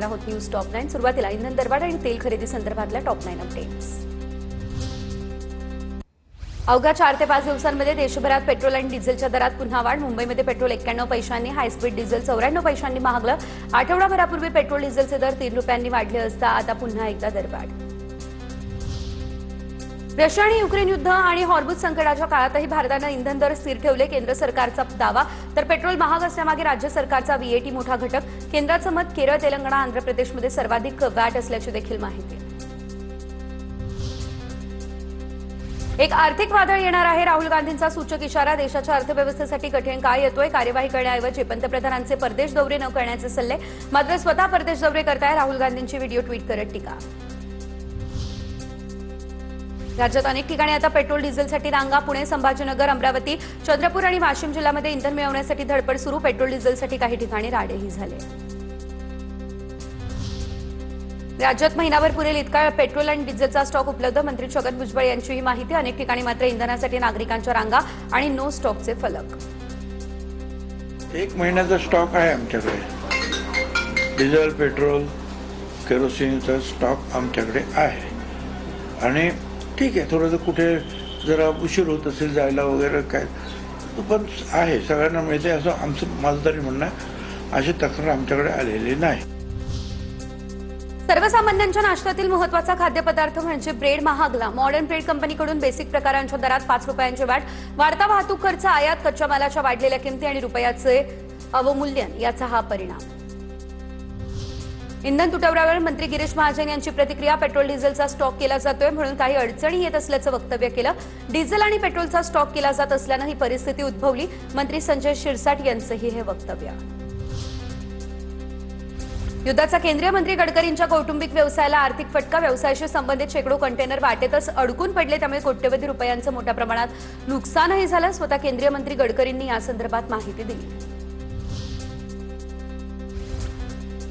आहोत news top 9 सुरुवातीला इंधन दरवाढ आणि तेल खरेदी संदर्भातल्या टॉप 9 अपडेट्स। अवघ्या 4 ते 5 दिवसांमध्ये देशभरात पेट्रोल आणि डिझेलच्या दरात पुन्हा वाढ। मुंबईमध्ये पेट्रोल 91 पैशांनी, हाय स्पीड डिझेल 94 पैशांनी महागलं। आठवडाभरापूर्वी पेट्रोल डिझेलचे दर 3 रुपयांनी वाढले असता आता पुन्हा एकदा दरवाढ। रशिया आणि युक्रेन युद्ध आणि हॉर्मुझ संकटाच्या काळातही भारताने इंधन दर स्थिर ठेवले। केंद्र सरकारचा दावा तर पेट्रोल महाग असल्यामागे राज्य सरकारचा व्हीएटी मोठा घटक। केंद्राचं मत केरळ, तेलंगणा, आंध्र प्रदेशमध्ये सर्वाधिक वॅट असल्याची देखील माहिती। एक आर्थिक वादळ येणार आहे, राहुल गांधींचा सूचक इशारा। देशाच्या अर्थव्यवस्थेसाठी कठीण काळ येतोय। कार्यवाही करण्याऐवजी पंतप्रधानांचे परदेश दौरे न करण्याचे सल्ले। मात्र स्वतः परदेश दौरे करताय राहुल गांधींची व्हिडिओ ट्विट करत टीका। राज्यात अनेक ठिकाणी आता पेट्रोल डिझेलसाठी रांगा। पुणे, संभाजीनगर, अमरावती, चंद्रपूर आणि वाशिम जिल्ह्यामध्ये इंधन मिळवण्यासाठी धडपड सुरू। पेट्रोल डिझेलसाठी काही ठिकाणी राडेही झाले। राज्यात महिनाभर पुरेल इतका पेट्रोल आणि डिझेलचा स्टॉक उपलब्ध। मंत्री छगन भुजबळ यांची ही माहिती। अनेक ठिकाणी मात्र इंधनासाठी नागरिकांच्या रांगा आणि नो स्टॉकचे फलक। 1 महिन्याचा स्टॉक आहे आमच्याकडे। डिझेल, पेट्रोल, केरोसिनचा स्टॉक आमच्याकडे आहे आणि ठीक आहे, थोडंसं कुठे जरा उशीर होत असेल जायला वगैरे काय, पण आहे, सगळ्यांना मिळते असं आमचं माझं तरी म्हणणं आहे। अशी तक्रार आमच्याकडे आलेली नाही। सर्वसामान्यांच्या नाश्त्यातील महत्त्वाचा खाद्यपदार्थ म्हणजे ब्रेड महागला। मॉडर्न ब्रेड कंपनीकडून बेसिक प्रकारांच्या दरात 5 रुपयांची वाढ। वाढता वाहतूक खर्च, आयात, कच्च्या मालाच्या वाढलेल्या किमती आणि रुपयाचे अवमूल्यन याचा हा परिणाम। इंधन तुटवड्यावर मंत्री गिरीश महाजन यांची प्रतिक्रिया। पेट्रोल डिझेलचा स्टॉक केला जातोय म्हणून काही अडचणी येत असल्याचं वक्तव्य केलं। डिझेल आणि पेट्रोलचा स्टॉक केला जात असल्यानं ही परिस्थिती उद्भवली। मंत्री संजय शिरसाट यांचंही हे वक्तव्य। युद्धाचा केंद्रीय मंत्री गडकरींच्या कौटुंबिक व्यवसायाला आर्थिक फटका। व्यवसायाशी संबंधित शेकडो कंटेनर वाटेतच अडकून पडले, त्यामुळे कोट्यवधी रुपयांचं मोठ्या प्रमाणात नुकसानही झालं। स्वतः केंद्रीय मंत्री गडकरींनी या संदर्भात माहिती दिली।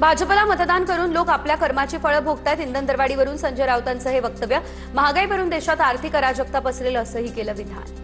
भाजपला मतदान करून लोक आपल्या कर्माची फळं भोगतायत। इंधन दरवाढीवरून संजय राऊतांचं हे वक्तव्य। महागाईवरून देशात आर्थिक अराजकता पसरेल असंही केलं विधान।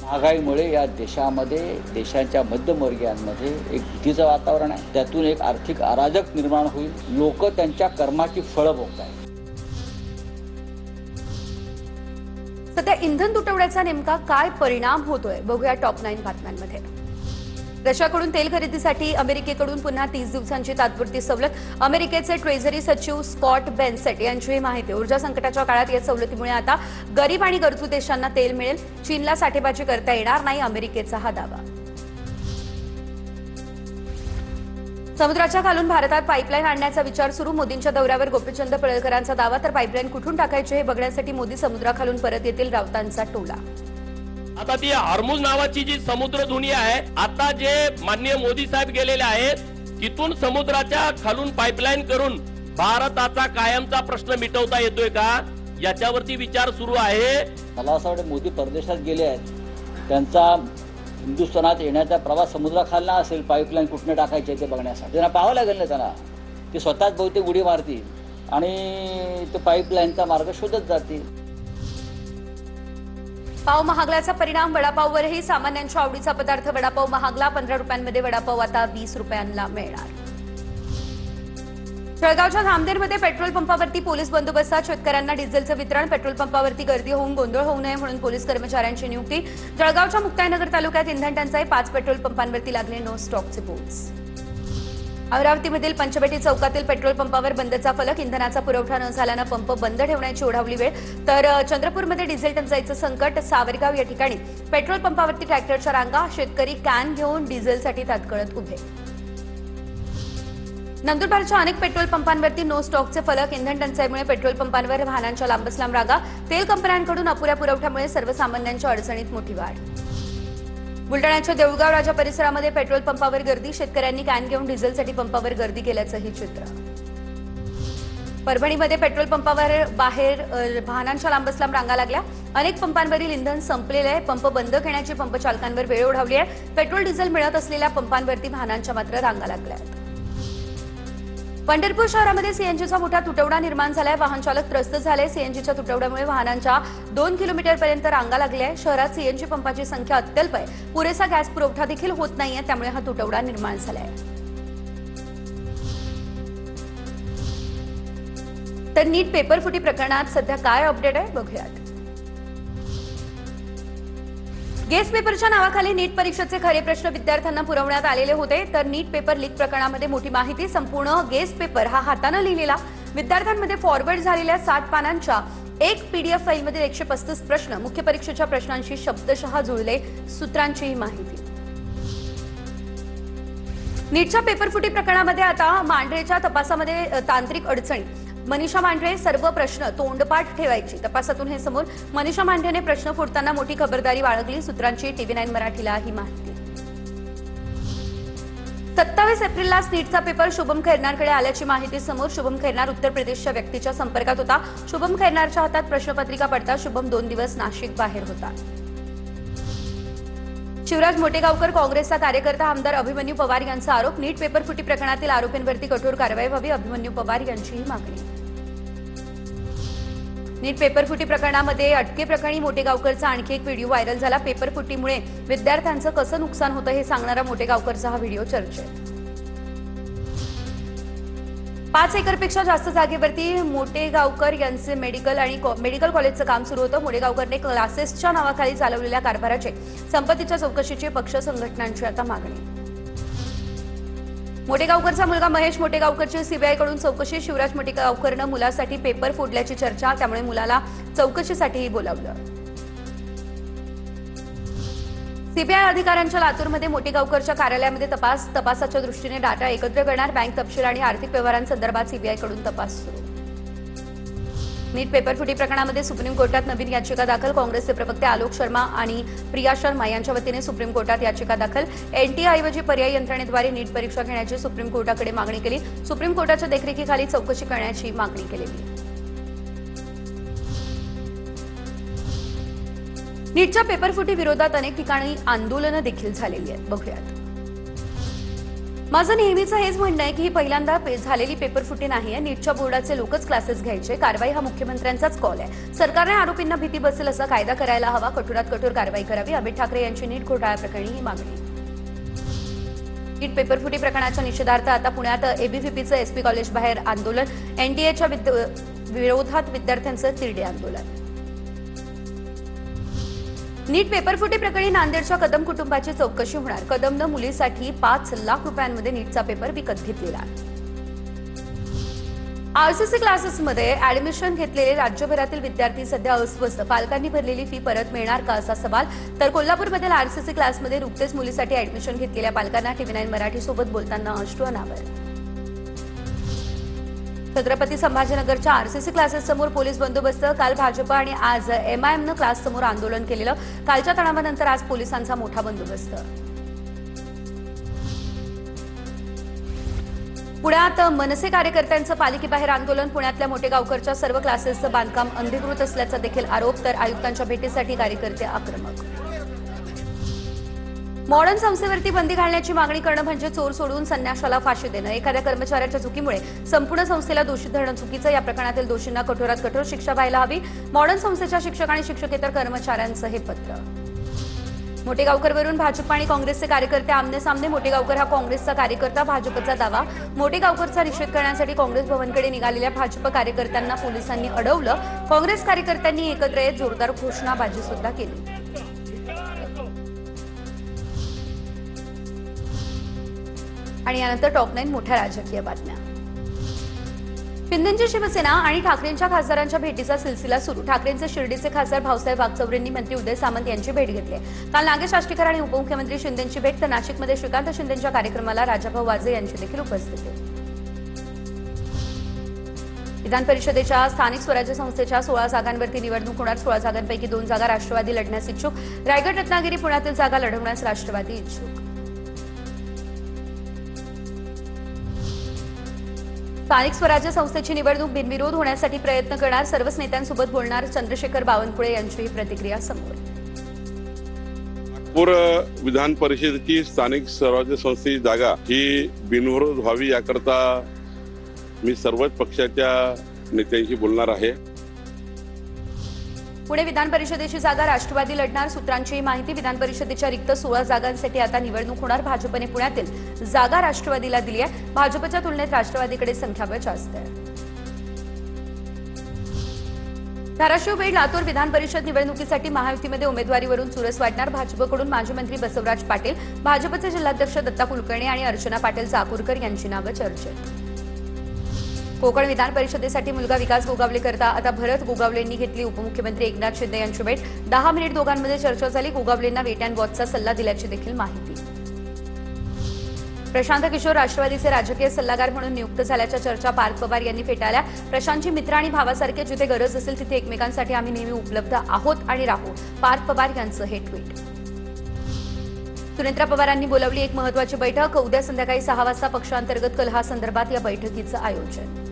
महागाईमुळे या देशामध्ये, देशाच्या मध्यमवर्गीयांमध्ये एक भीतीचं वातावरण आहे। त्यातून एक आर्थिक अराजक निर्माण होईल। लोक त्यांच्या कर्माची फळं भोगतायत। सध्या इंधन तुटवड्याचा नेमका काय परिणाम होतोय बघूया टॉप 9 बातम्यांमध्ये। रशियाकडून तेल खरेदीसाठी अमेरिकेकडून पुन्हा 30 दिवसांची तात्पुरती सवलत। अमेरिकेचे ट्रेझरी सचिव स्कॉट बेन्सेट यांची ही माहिती। ऊर्जा संकटाच्या काळात या सवलतीमुळे आता गरीब आणि गरजू देशांना तेल मिळेल। चीनला साठेबाजी करता येणार नाही, अमेरिकेचा हा दावा। समुद्राच्या खालून भारतात पाईपलाईन आणण्याचा विचार सुरू। मोदींच्या दौऱ्यावर गोपीचंद पडळकरांचा दावा। तर पाईपलाईन कुठून टाकायची हे बघण्यासाठी मोदी समुद्राखालून परत येतील, राऊतांचा टोला। आता ती हॉर्मुझ नावाची जी समुद्रधुनी आहे, आता जे माननीय मोदी साहेब गेलेले आहेत, तिथून समुद्राच्या खालून पाईपलाईन करून भारताचा कायमचा प्रश्न मिटवता येतोय का, याच्यावरती विचार सुरू आहे। मला असं वाटतं मोदी परदेशात गेले आहेत, त्यांचा हिंदुस्थानात येण्याचा प्रवास समुद्राखालना असेल। पाईपलाईन कुठनं टाकायचे ते बघण्यासाठी त्यांना पाहावं लागेल ना। त्यांना ते स्वतःच बहुतेक उडी मारतील आणि ते पाईपलाईनचा मार्ग शोधत जातील। पाव महागल्याचा परिणाम वडापाववरही। सामान्यांच्या आवडीचा पदार्थ वडापाव महागला। 15 रुपयांमध्ये वडापाव आता 20 रुपयांना मिळणार। जळगावच्या धामदेरमध्ये पेट्रोल पंपावरती पोलीस बंदोबस्तात। शेतकऱ्यांना डिझेलचं वितरण। पेट्रोल पंपावरती गर्दी होऊन गोंधळ होऊ नये म्हणून पोलीस कर्मचाऱ्यांची नियुक्ती। जळगावच्या मुक्ताईनगर तालुक्यात इंधन टंचाई। 5 पेट्रोल पंपांवरती लागले नो स्टॉकचे बोर्ड्स। अमरावतीमधील पंचवटी चौकातील पेट्रोल पंपावर बंदचा फलक। इंधनाचा पुरवठा न झाल्यानं पंप बंद ठेवण्याची ओढावली वेळ। तर चंद्रपूरमध्ये डिझेल टंचाईचं संकट। सावरगाव या ठिकाणी पेट्रोल पंपावरती ट्रॅक्टरच्या रांगा। शेतकरी कॅन घेऊन डिझेलसाठी ताटकळत उभे। नंदुरबारच्या अनेक पेट्रोल पंपांवरती नो स्टॉकचे फलक। इंधन टंचाईमुळे पेट्रोल पंपांवर वाहनांच्या लांबच लांब रांगा। तेल कंपन्यांकडून अपुऱ्या पुरवठ्यामुळे सर्वसामान्यांच्या अडचणीत मोठी वाढ। बुलडाण्याच्या देऊळगाव राजा परिसरामध्ये पेट्रोल पंपावर गर्दी। शेतकऱ्यांनी कॅन घेऊन डिझेलसाठी पंपावर गर्दी केल्याचंही चित्र। परभणीमध्ये पेट्रोल पंपावर बाहेर वाहनांच्या लांबच लांब रांगा लागल्या। अनेक पंपांवरील इंधन संपलेलं आहे। पंप बंद करण्याची पंप चालकांवर वेळ ओढावली आहे। पेट्रोल डिझेल मिळत असलेल्या पंपांवरती वाहनांच्या मात्र रांगा लागल्या आहेत। पंढरपूर शहरामध्ये सीएनजीचा मोठा तुटवडा निर्माण झालाय। वाहन चालक त्रस्त झाले। सीएनजीच्या तुटवड्यामुळे वाहनांच्या 2 किलोमीटरपर्यंत रांगा लागल्या आहेत। शहरात सीएनजी पंपाची संख्या अत्यल्प आहे। पुरेसा गॅस पुरवठा देखील होत नाहीये, त्यामुळे हा तुटवडा निर्माण झालाय। तर नीट पेपरफुटी प्रकरणात सध्या काय अपडेट आहे बघूयात. गेस्ट पेपरच्या नावाखाली नीट परीक्षेचे खरे प्रश्न विद्यार्थ्यांना पुरवण्यात आलेले होते. तर नीट पेपर लीक प्रकरणामध्ये मोठी माहिती. संपूर्ण गेस्ट पेपर हा हाताने लिहिलेला विद्यार्थ्यांमध्ये फॉरवर्ड झालेल्या 60 पानांच्या एक पीडीएफ फाईलमधील 135 प्रश्न मुख्य परीक्षेच्या प्रश्नांशी शब्दशः जुळले. सूत्रांचीही माहिती. नीटच्या पेपरफुटी प्रकरणामध्ये आता मांढरेच्या तपासामध्ये तांत्रिक अडचणी. मनीषा मांढरे सर्व प्रश्न तोंडपाठ ठेवायची. तपासातून हे समोर. मनीषा मांढरेने प्रश्न फोडताना मोठी खबरदारी बाळगली. सूत्रांची TV9 मराठीला ही माहिती. 27 एप्रिलला नीटचा पेपर शुभम खैरनारकडे आल्याची माहिती समोर. शुभम खैरनार उत्तर प्रदेशच्या व्यक्तीच्या संपर्कात होता. शुभम खैरनारच्या हातात प्रश्नपत्रिका पडता शुभम 2 दिवस नाशिक बाहेर होता. शिवराज मोटेगावकर काँग्रेसचा कार्यकर्ता आमदार अभिमन्यू पवार यांचा आरोप. नीट पेपरफुटी प्रकरणातील आरोपींवरती कठोर कारवाई व्हावी. अभिमन्यू पवार यांचीही मागणी. नीट पेपरफुटी प्रकरणामध्ये अटकेप्रकरणी मोटेगावकरचा आणखी एक व्हिडिओ व्हायरल झाला. पेपरफुटीमुळे विद्यार्थ्यांचं कसं नुकसान होतं हे सांगणारा मोटेगावकरचा हा व्हिडिओ चर्चेत. 5 एकरपेक्षा जास्त जागेवरती मोटेगावकर यांचे मेडिकल कॉलेजचं काम सुरू होतं. मोटेगावकरने क्लासेसच्या नावाखाली चालवलेल्या कारभाराचे संपत्तीच्या चौकशीची पक्ष संघटनांची आता मागणी. मोटेगावकरचा मुलगा महेश मोटेगावकरची सीबीआयकडून चौकशी. शिवराज मोटेगावकरनं मुलासाठी पेपर फोडल्याची चर्चा. त्यामुळे मुलाला चौकशीसाठीही बोलावलं. सीबीआय अधिकाऱ्यांच्या लातूरमध्ये मोटेगावकरच्या कार्यालयामध्ये तपासाच्या दृष्टीने डाटा एकत्र करणार. बँक तपशील आणि आर्थिक व्यवहारांसंदर्भात सीबीआयकडून तपास सुरू. नीट पेपरफुटी प्रकरणामध्ये सुप्रीम कोर्टात नवीन याचिका दाखल. काँग्रेसचे प्रवक्ते आलोक शर्मा आणि प्रिया शर्मा यांच्या वतीने सुप्रीम कोर्टात याचिका दाखल. एनटीआयऐवजी पर्यायी यंत्रणेद्वारे नीट परीक्षा घेण्याची सुप्रीम कोर्टाकडे मागणी केली. सुप्रीम कोर्टाच्या देखरेखीखाली चौकशी करण्याची मागणी केलेली. नीटच्या पेपरफुटी विरोधात अनेक ठिकाणी आंदोलनं देखील झालेली आहेत. बघूयात. माझं नेहमीचं हेच म्हणणं आहे की ही पहिल्यांदा झालेली पेपरफुटी नाहीये. नीटच्या बोर्डाचे लोकच क्लासेस घ्यायचे. कारवाई हा मुख्यमंत्र्यांचाच कॉल आहे. सरकारने आरोपींना भीती बसेल असा कायदा करायला हवा. कठोरात कठोर कारवाई करावी. अमित ठाकरे यांची नीट घोटाळ्याप्रकरणी ही मागणी. नीट पेपरफुटी प्रकरणाच्या निषेधार्थ आता पुण्यात एबीव्हीपीचं एसपी कॉलेज बाहेर आंदोलन. एनटीएच्या विरोधात विद्यार्थ्यांचं तिरडे आंदोलन. नीट पेपरफुटी प्रकरणी नांदेडच्या कदम कुटुंबाची चौकशी होणार. कदमनं मुलीसाठी 5 लाख रुपयांमध्ये नीटचा पेपर विकत घेतलेला. आरसीसी क्लासेसमध्ये ऍडमिशन घेतलेले राज्यभरातील विद्यार्थी सध्या अस्वस्थ. पालकांनी भरलेली फी परत मिळणार का असा सवाल. तर कोल्हापूरमधील आरसीसी क्लासमध्ये नुकतेच मुलीसाठी ऍडमिशन घेतलेल्या पालकांना TV9 मराठीसोबत बोलताना अश्रू अनावर. छत्रपती संभाजीनगरच्या आरसीसी क्लासेस समोर पोलीस बंदोबस्त. काल भाजप आणि आज एमआयएमनं क्लास समोर आंदोलन केलेलं. कालच्या तणावानंतर आज पोलिसांचा मोठा बंदोबस्त. पुण्यात मनसे कार्यकर्त्यांचं पालिकेबाहेर आंदोलन. पुण्यातल्या मोटेगावकरच्या सर्व क्लासेसचं बांधकाम अनधिकृत असल्याचा देखील आरोप. तर आयुक्तांच्या भेटीसाठी कार्यकर्ते आक्रमक. मॉडर्न संस्थेवरती बंदी घालण्याची मागणी करणं म्हणजे चोर सोडून संन्याशाला फाशी देणं. एखाद्या कर्मचाऱ्याच्या चुकीमुळे संपूर्ण संस्थेला दोषी धरणं चुकीचं. या प्रकरणातील दोषींना कठोरात कठोर शिक्षा व्हायला हवी. मॉडर्न संस्थेच्या शिक्षक आणि शिक्षकेतर कर्मचाऱ्यांचं हे पत्र. मोटेगावकरवरून भाजप आणि काँग्रेसचे कार्यकर्ते आमने सामने. मोटेगावकर हा काँग्रेसचा कार्यकर्ता. भाजपचा दावा. मोटेगावकरचा निषेध करण्यासाठी काँग्रेस भवनकडे निघालेल्या भाजप कार्यकर्त्यांना पोलिसांनी अडवलं. काँग्रेस कार्यकर्त्यांनी एकत्र येत जोरदार घोषणाबाजी सुद्धा केली. आणि यानंतर टॉप 9 मोठ्या राजकीय बातम्या. शिंदेंची शिवसेना आणि ठाकरेंच्या खासदारांच्या भेटीचा सिलसिला सुरू. ठाकरेंचे शिर्डीचे खासदार भाऊसाहेब वागचौरेंनी मंत्री उदय सामंत यांची भेट घेतली. काल नागेश आष्टीकर आणि उपमुख्यमंत्री शिंदेंची भेट. तर नाशिकमध्ये श्रीकांत शिंदेंच्या कार्यक्रमाला राजाभाऊ वाजे यांची देखील उपस्थिती. विधान परिषदेच्या स्थानिक स्वराज्य संस्थेच्या 16 जागांवरती निवडणूक होणार. 16 जागांपैकी 2 जागा राष्ट्रवादी लढण्यास इच्छुक. रायगड, रत्नागिरी, पुण्यातील जागा लढवण्यास राष्ट्रवादी इच्छुक. स्थानिक स्वराज्य संस्थेची निवडणूक बिनविरोध होण्यासाठी प्रयत्न करणार. सर्वच नेत्यांसोबत बोलणार. चंद्रशेखर बावनकुळे यांची प्रतिक्रिया समोर. नागपूर विधान परिषदेची स्थानिक स्वराज्य संस्थेची जागा ही बिनविरोध व्हावी याकरता मी सर्वच पक्षाच्या नेत्यांशी बोलणार आहे. पुणे विधान परिषदेची जागा राष्ट्रवादी लढणार. सूत्रांची माहिती. विधान परिषदेच्या रिक्त 16 जागांसाठी आता निवडणूक होणार. भाजपने पुण्यातील जागा राष्ट्रवादीला दिली आहे. भाजपच्या तुलनेत राष्ट्रवादीकडे संख्याबळ जास्त आहे. धाराशिव बीड लातूर विधान परिषद निवडणुकीसाठी महायुतीमध्ये उमेदवारीवरून चुरस वाढणार. भाजपकडून माजी मंत्री बसवराज पाटील, भाजपचे जिल्हाध्यक्ष दत्ता कुलकर्णी आणि अर्चना पाटील चाकूरकर यांची नावं चर्चेत. कोकण विधान परिषदेसाठी मुलगा विकास गोगावले करता आता भरत गोगावलेंनी घेतली उपमुख्यमंत्री एकनाथ शिंदे यांची भेट. 10 मिनिट दोघांमध्ये चर्चा झाली. गोगावलेंना वेट अँड वॉचचा सल्ला दिल्याची देखील माहिती. प्रशांत किशोर राष्ट्रवादीचे राजकीय सल्लागार म्हणून नियुक्त झाल्याच्या चर्चा पार्थ पवार यांनी फेटाळल्या. प्रशांतची मित्र आणि भावासारखे जिथे गरज असेल तिथे एकमेकांसाठी आम्ही नेहमी उपलब्ध आहोत आणि राहू, पार्थ पवार यांचं हे ट्विट. सुनेत्रा पवारांनी बोलावली एक महत्त्वाची बैठक. उद्या संध्याकाळी 6 वाजता पक्षांतर्गत कलहासंदर्भात या बैठकीचं आयोजन.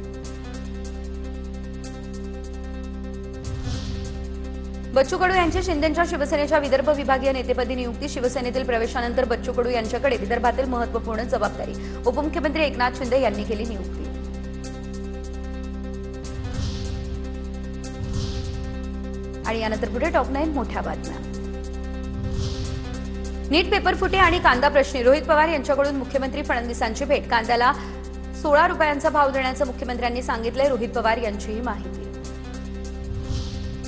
बच्चू कडू यांची शिंदेच्या शिवसेनेच्या विदर्भ विभागीय नेतेपदी नियुक्ती. शिवसेनेतील प्रवेशानंतर बच्चू कडू यांच्याकडे विदर्भातील महत्त्वपूर्ण जबाबदारी. उपमुख्यमंत्री एकनाथ शिंदे यांनी केली नियुक्ती. आणि यानंतर पुढे टॉप 9 मोठ्या बातम्या. नीट पेपर फुटे आणि कांदा प्रश्नी रोहित पवार यांच्याकडून मुख्यमंत्री फडणवीसांची भेट. कांद्याला 16 रुपयांचा भाव देण्याचं मुख्यमंत्र्यांनी सांगितलंय. रोहित पवार यांचीही माहिती.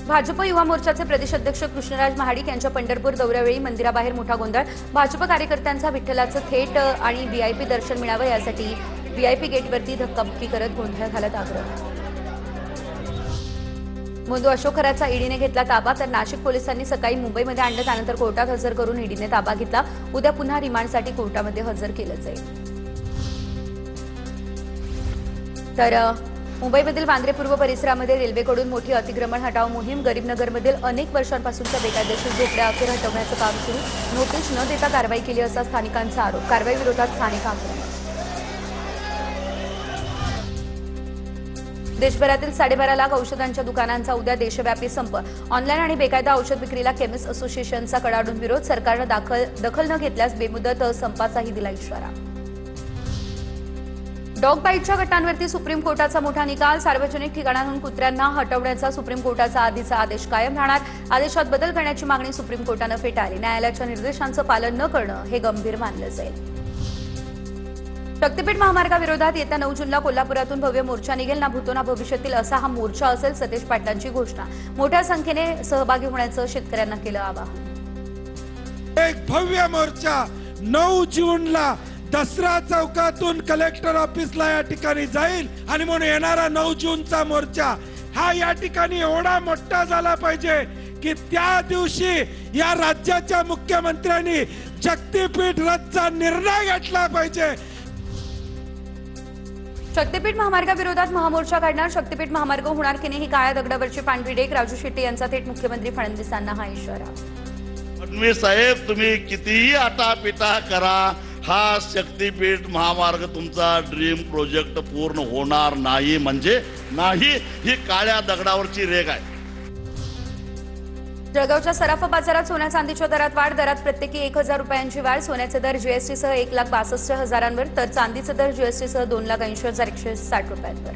भाजप युवा मोर्चाचे प्रदेश अध्यक्ष कृष्णराज महाडिक यांच्या पंढरपूर दौऱ्यावेळी मंदिराबाहेर मोठा गोंधळ. भाजप कार्यकर्त्यांचा विठ्ठलाचं थेट आणि व्हीआयपी दर्शन मिळावं यासाठी व्हीआयपी गेटवरती धक्काबुक्की करत गोंधळ घालत आग्रह. मोंदू अशोक खराचा ईडीने घेतला ताबा. तर नाशिक पोलिसांनी सकाळी मुंबईमध्ये आणलं, त्यानंतर कोर्टात हजर करून ईडीने ताबा घेतला. उद्या पुन्हा रिमांडसाठी कोर्टामध्ये हजर केलं जाईल. तर मुंबईमधील वांद्रे पूर्व परिसरामध्ये रेल्वेकडून मोठी अतिक्रमण हटाव मोहीम. गरीबनगरमधील अनेक वर्षांपासूनच्या बेकायदेशीर झोपड्या अखेर हटवण्याचं काम सुरू. नोटीस न देता कारवाई केली असा स्थानिकांचा आरोप. कारवाई विरोधात स्थानिक आक्रमण. देशभरातील 12.5 लाख औषधांच्या दुकानांचा उद्या देशव्यापी संप. ऑनलाईन आणि बेकायदा औषध विक्रीला केमिस्ट असोसिएशनचा कडाडून विरोध. सरकारनं दखल न घेतल्यास बेमुदत संपाचाही दिला इशारा. डॉग बाईटच्या घटनांवरती सुप्रीम कोर्टाचा मोठा निकाल. सार्वजनिक ठिकाणांहून कुत्र्यांना हटवण्याचा सुप्रीम कोर्टाचा आधीचा आदेश कायम राहणार. आदेशात बदल करण्याची मागणी सुप्रीम कोर्टानं फेटाळली. न्यायालयाच्या निर्देशांचं पालन न करणं हे गंभीर मानलं जाईल. शक्तीपीठ महामार्गाविरोधात येत्या 9 जूनला कोल्हापुरातून भव्य मोर्चा निघेल. ना भूतो ना भविष्यातील असा हा मोर्चा असेल. सतेज पाटलांची घोषणा. मोठ्या संख्येने सहभागी होण्याचं शेतकऱ्यांना केलं आवाहन. एक भव्य मोर्चा 9 जूनला दसरा चौकातून कलेक्टर ऑफिसला या ठिकाणी जाईल आणि म्हणून येणारा 9 जूनचा मोर्चा हा या ठिकाणी एवढा मोठा झाला पाहिजे की त्या दिवशी या राज्याच्या मुख्यमंत्र्यांनी शक्तीपीठ रद्दचा निर्णय घेतला पाहिजे. शक्तीपीठ महामार्गाविरोधात महामोर्चा काढणार. शक्तीपीठ महामार्ग होणार की नाही ही काळ्या दगडावरची पांढरी डेक. राजू शेट्टी यांचा थेट मुख्यमंत्री फडणवीसांना हा इशारा. फडणवीस साहेब, तुम्ही कितीही आटापिटा करा, हा शक्तीपीठ महामार्ग तुमचा ड्रीम प्रोजेक्ट पूर्ण होणार नाही. म्हणजे नाही, ही काळ्या दगडावरची रेग आहे. जळगावच्या सराफा बाजारात सोन्या चांदीच्या दरात वाढ. दरात प्रत्येकी 1000 रुपयांची वाढ. सोन्याचे दर जीएसटीसह 1,62,000 तर चांदीचे दर जीएसटीसह 2,80,160 रुपयांवर.